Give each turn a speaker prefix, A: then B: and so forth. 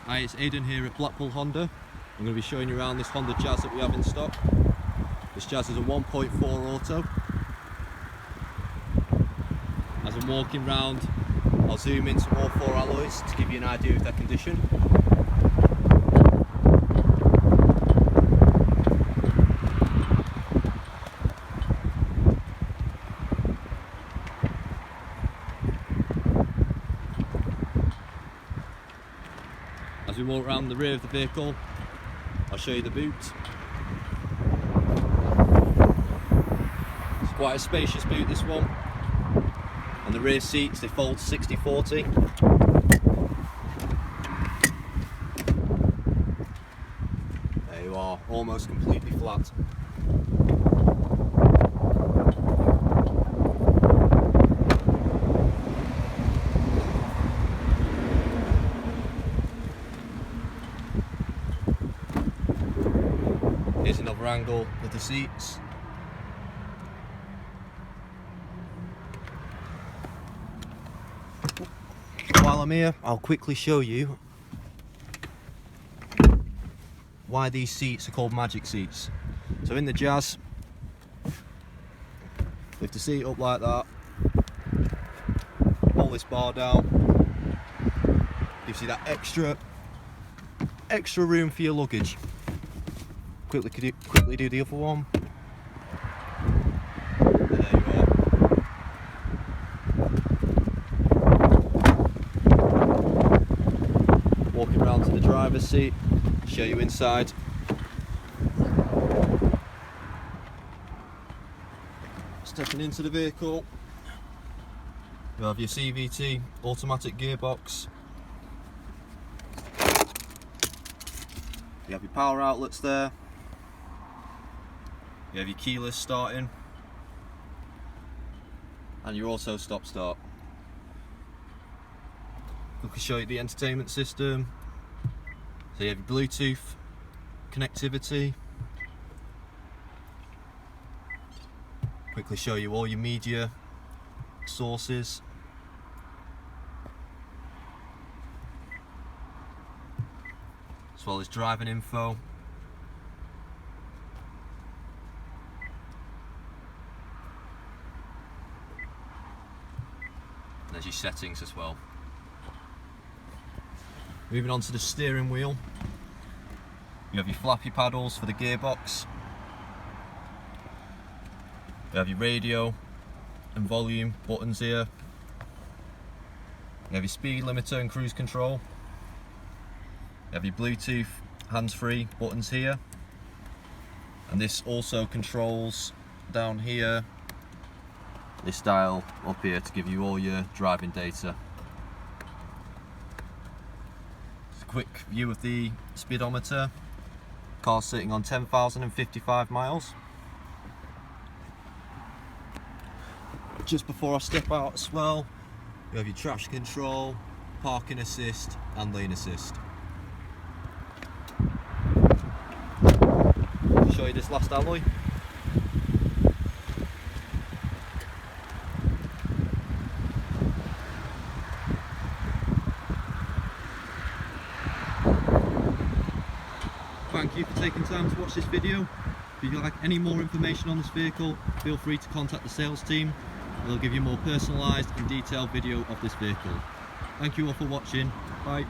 A: Hi, it's Aidan here at Blackpool Honda. I'm going to be showing you around this Honda Jazz that we have in stock. This Jazz is a 1.4 auto. As I'm walking round, I'll zoom into all four alloys to give you an idea of their condition. As we walk around the rear of the vehicle, I'll show you the boot. It's quite a spacious boot, this one. And the rear seats, they fold 60/40. There you are, almost completely flat. Here's another angle of the seats. While I'm here, I'll quickly show you why these seats are called magic seats. So in the Jazz, lift the seat up like that, pull this bar down, gives you that extra room for your luggage. Quickly do the other one. There you are. Walking around to the driver's seat, show you inside. Stepping into the vehicle, you have your CVT automatic gearbox. You have your power outlets there. You have your keyless starting and your auto stop start. We can show you the entertainment system. So you have your Bluetooth connectivity. Quickly show you all your media sources. As well as driving info. There's your settings as well. Moving on to the steering wheel, you have your flappy paddles for the gearbox. You have your radio and volume buttons here. You have your speed limiter and cruise control. You have your Bluetooth hands-free buttons here. And this also controls down here this dial up here to give you all your driving data. Just a quick view of the speedometer. Car sitting on 10,055 miles. Just before I step out as well, you have your traction control, parking assist and lane assist. I'll show you this last alloy. Thank you for taking time to watch this video. If you'd like any more information on this vehicle, feel free to contact the sales team. They'll give you a more personalised and detailed video of this vehicle. Thank you all for watching. Bye.